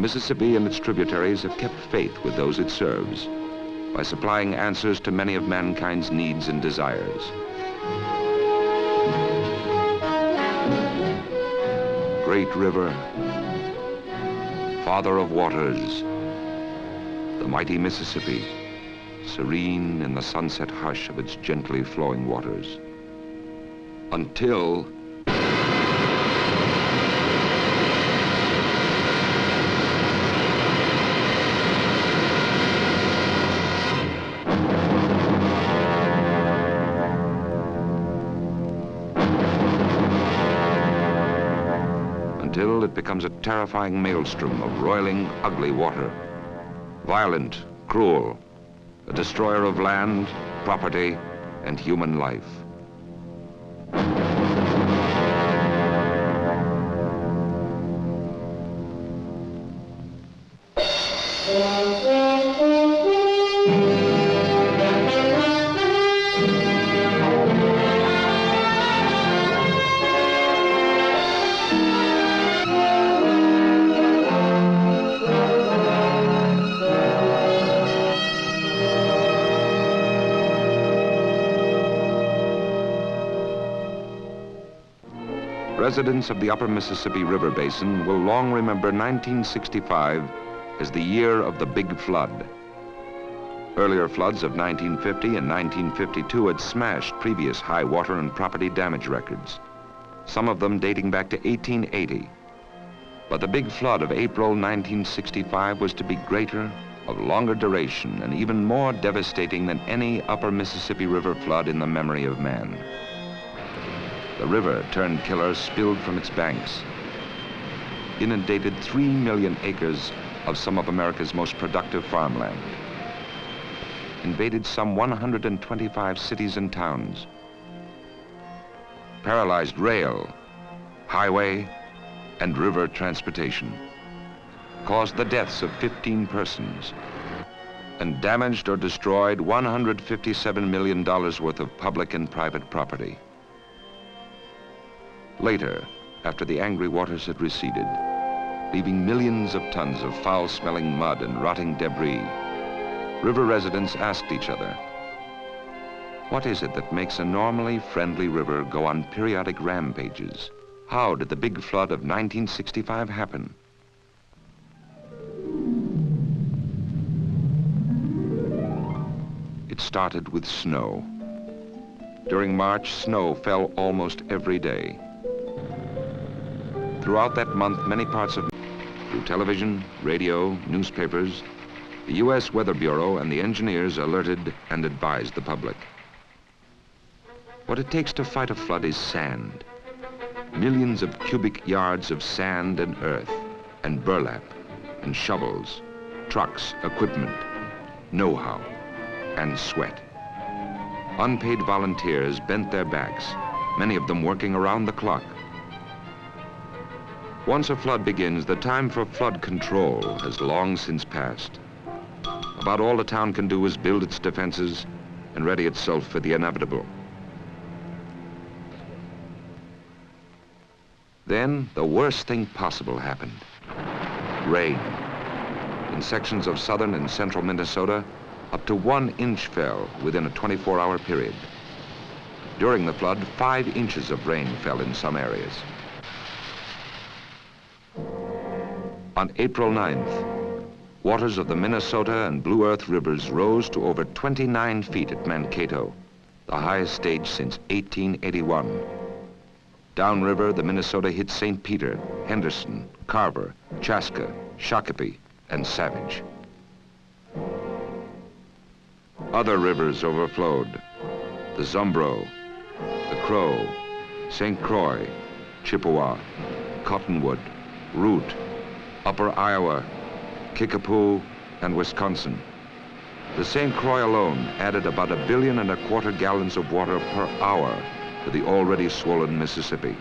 Mississippi and its tributaries have kept faith with those it serves by supplying answers to many of mankind's needs and desires. Great river, father of waters, the mighty Mississippi, serene in the sunset hush of its gently flowing waters. Until it becomes a terrifying maelstrom of roiling, ugly water. Violent, cruel, a destroyer of land, property, and human life. Residents of the upper Mississippi River Basin will long remember 1965 as the year of the Big Flood. Earlier floods of 1950 and 1952 had smashed previous high water and property damage records, some of them dating back to 1880. But the Big Flood of April 1965 was to be greater, of longer duration, and even more devastating than any upper Mississippi River flood in the memory of man. The river turned killer spilled from its banks, inundated 3 million acres of some of America's most productive farmland, invaded some 125 cities and towns, paralyzed rail, highway, and river transportation, caused the deaths of 15 persons, and damaged or destroyed $157 million worth of public and private property. Later, after the angry waters had receded, leaving millions of tons of foul-smelling mud and rotting debris, river residents asked each other, what is it that makes a normally friendly river go on periodic rampages? How did the Big Flood of 1965 happen? It started with snow. During March, snow fell almost every day. Throughout that month, many parts of, through television, radio, newspapers, the U.S. Weather Bureau and the engineers alerted and advised the public. What it takes to fight a flood is sand. Millions of cubic yards of sand and earth, and burlap, and shovels, trucks, equipment, know-how, and sweat. Unpaid volunteers bent their backs, many of them working around the clock. Once a flood begins, the time for flood control has long since passed. About all the town can do is build its defenses and ready itself for the inevitable. Then, the worst thing possible happened. Rain. In sections of southern and central Minnesota, up to 1 inch fell within a 24-hour period. During the flood, 5 inches of rain fell in some areas. On April 9th, waters of the Minnesota and Blue Earth rivers rose to over 29 feet at Mankato, the highest stage since 1881. Downriver, the Minnesota hit St. Peter, Henderson, Carver, Chaska, Shakopee, and Savage. Other rivers overflowed: the Zumbro, the Crow, St. Croix, Chippewa, Cottonwood, Root, Upper Iowa, Kickapoo, and Wisconsin. The St. Croix alone added about 1.25 billion gallons of water per hour to the already swollen Mississippi.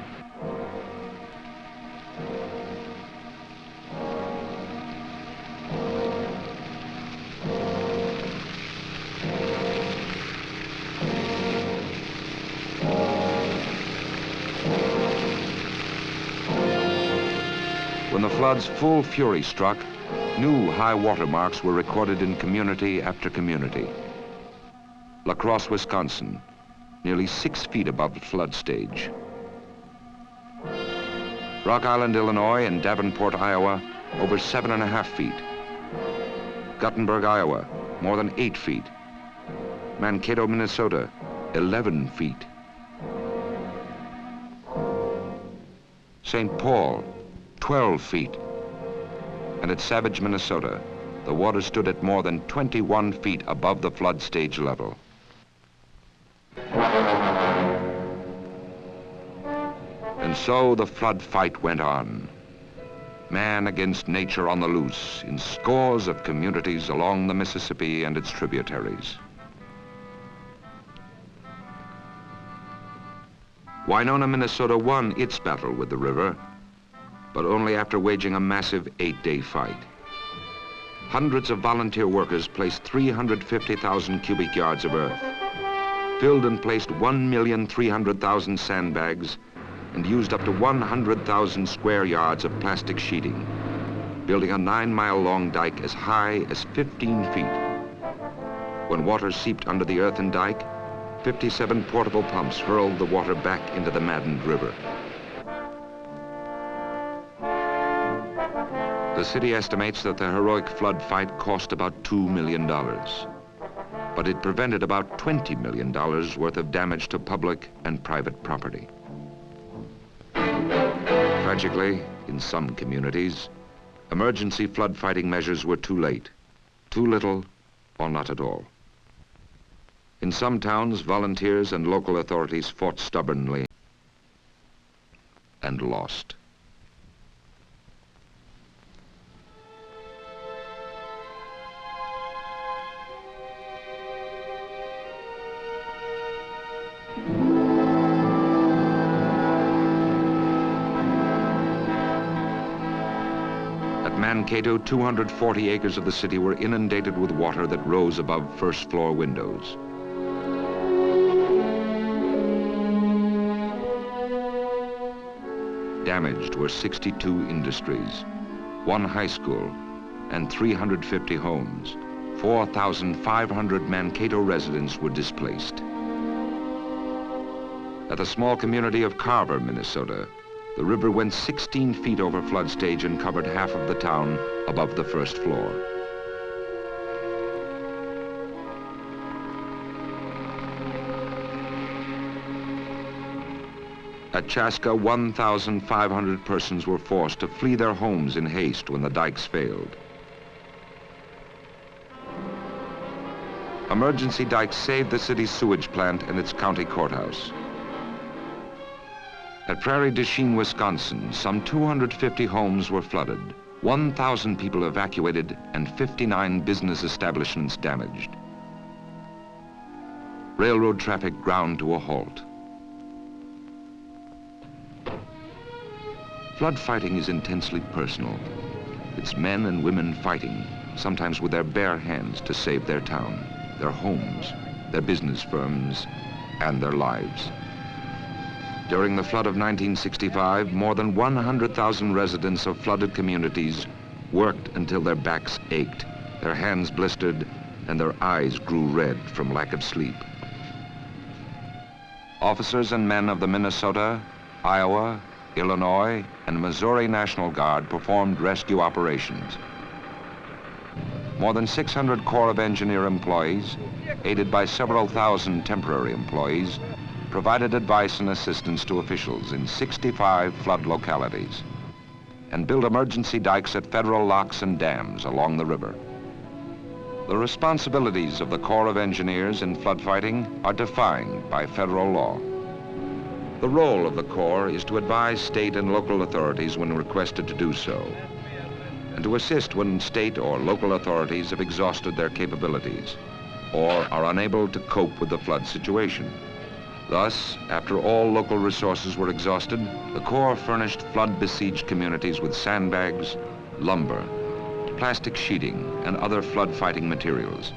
When the flood's full fury struck, new high water marks were recorded in community after community. La Crosse, Wisconsin, nearly 6 feet above the flood stage. Rock Island, Illinois, and Davenport, Iowa, over 7.5 feet. Guttenberg, Iowa, more than 8 feet. Mankato, Minnesota, 11 feet. St. Paul, 12 feet. And at Savage, Minnesota, the water stood at more than 21 feet above the flood stage level. And so the flood fight went on. Man against nature on the loose in scores of communities along the Mississippi and its tributaries. Winona, Minnesota won its battle with the river, but only after waging a massive 8-day fight. Hundreds of volunteer workers placed 350,000 cubic yards of earth, filled and placed 1,300,000 sandbags, and used up to 100,000 square yards of plastic sheeting, building a 9-mile-long dike as high as 15 feet. When water seeped under the earthen dike, 57 portable pumps hurled the water back into the maddened river. The city estimates that the heroic flood fight cost about $2 million, but it prevented about $20 million worth of damage to public and private property. Tragically, in some communities, emergency flood fighting measures were too late, too little, or not at all. In some towns, volunteers and local authorities fought stubbornly and lost. Mankato, 240 acres of the city were inundated with water that rose above first-floor windows. Damaged were 62 industries, 1 high school, and 350 homes. 4,500 Mankato residents were displaced. At the small community of Carver, Minnesota, the river went 16 feet over flood stage and covered half of the town above the first floor. At Chaska, 1,500 persons were forced to flee their homes in haste when the dikes failed. Emergency dikes saved the city's sewage plant and its county courthouse. At Prairie du Chien, Wisconsin, some 250 homes were flooded, 1,000 people evacuated, and 59 business establishments damaged. Railroad traffic ground to a halt. Flood fighting is intensely personal. It's men and women fighting, sometimes with their bare hands, to save their town, their homes, their business firms, and their lives. During the flood of 1965, more than 100,000 residents of flooded communities worked until their backs ached, their hands blistered, and their eyes grew red from lack of sleep. Officers and men of the Minnesota, Iowa, Illinois, and Missouri National Guard performed rescue operations. More than 600 Corps of Engineer employees, aided by several thousand temporary employees, provided advice and assistance to officials in 65 flood localities and built emergency dikes at federal locks and dams along the river. The responsibilities of the Corps of Engineers in flood fighting are defined by federal law. The role of the Corps is to advise state and local authorities when requested to do so, and to assist when state or local authorities have exhausted their capabilities or are unable to cope with the flood situation. Thus, after all local resources were exhausted, the Corps furnished flood-besieged communities with sandbags, lumber, plastic sheeting, and other flood-fighting materials,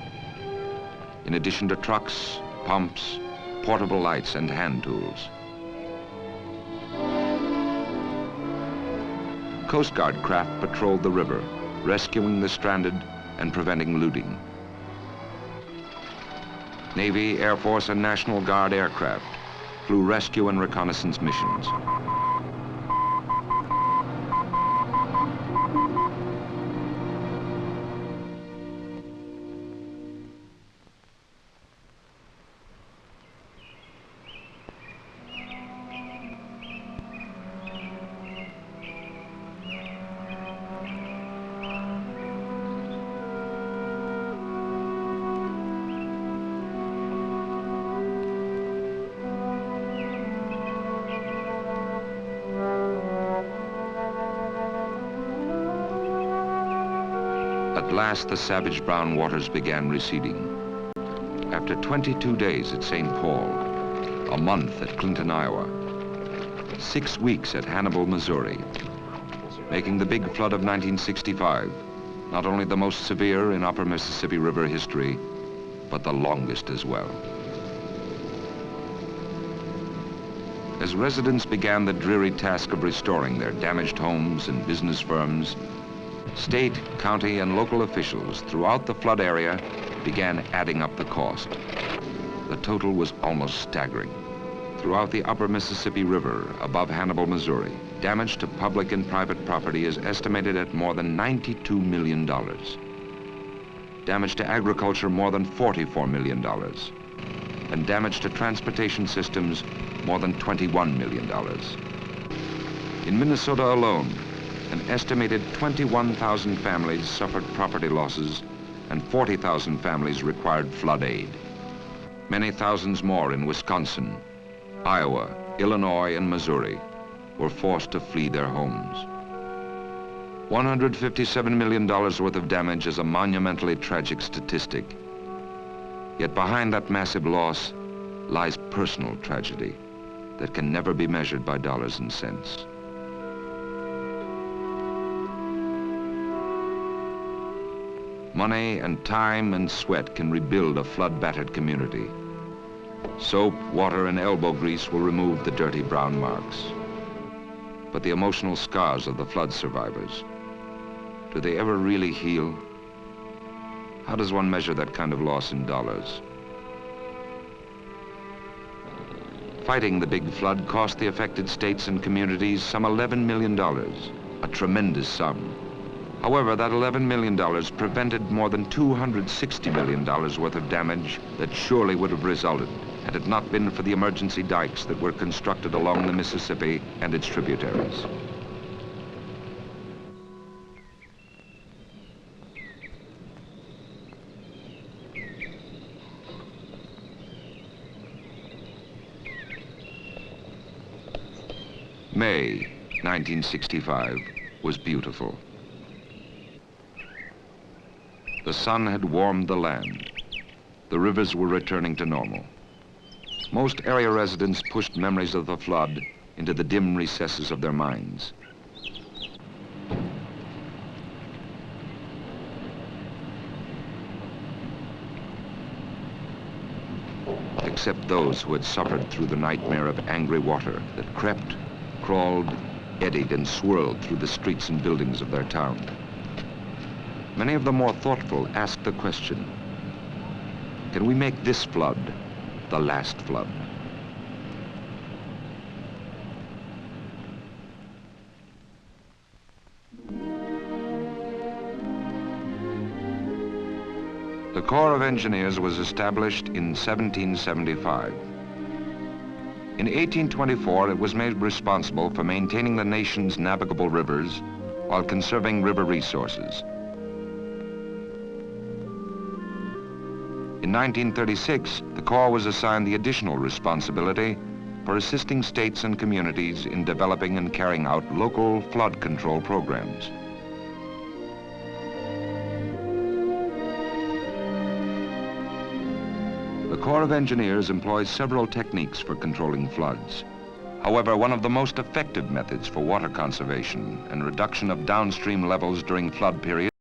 in addition to trucks, pumps, portable lights, and hand tools. Coast Guard craft patrolled the river, rescuing the stranded and preventing looting. Navy, Air Force, and National Guard aircraft flew rescue and reconnaissance missions. At last, the savage brown waters began receding. After 22 days at St. Paul, a month at Clinton, Iowa, 6 weeks at Hannibal, Missouri, making the big flood of 1965 not only the most severe in upper Mississippi River history, but the longest as well. As residents began the dreary task of restoring their damaged homes and business firms, state, county, and local officials throughout the flood area began adding up the cost. The total was almost staggering. Throughout the upper Mississippi River above Hannibal, Missouri, damage to public and private property is estimated at more than $92 million. Damage to agriculture more than $44 million. And damage to transportation systems more than $21 million. In Minnesota alone, an estimated 21,000 families suffered property losses and 40,000 families required flood aid. Many thousands more in Wisconsin, Iowa, Illinois, and Missouri were forced to flee their homes. $157 million worth of damage is a monumentally tragic statistic. Yet behind that massive loss lies personal tragedy that can never be measured by dollars and cents. Money and time and sweat can rebuild a flood-battered community. Soap, water, and elbow grease will remove the dirty brown marks. But the emotional scars of the flood survivors, do they ever really heal? How does one measure that kind of loss in dollars? Fighting the big flood cost the affected states and communities some $11 million, a tremendous sum. However, that $11 million prevented more than $260 million worth of damage that surely would have resulted had it not been for the emergency dikes that were constructed along the Mississippi and its tributaries. May 1965 was beautiful. The sun had warmed the land. The rivers were returning to normal. Most area residents pushed memories of the flood into the dim recesses of their minds. Except those who had suffered through the nightmare of angry water that crept, crawled, eddied, and swirled through the streets and buildings of their town. Many of the more thoughtful asked the question, can we make this flood the last flood? The Corps of Engineers was established in 1775. In 1824, it was made responsible for maintaining the nation's navigable rivers while conserving river resources. In 1936, the Corps was assigned the additional responsibility for assisting states and communities in developing and carrying out local flood control programs. The Corps of Engineers employs several techniques for controlling floods. However, one of the most effective methods for water conservation and reduction of downstream levels during flood periods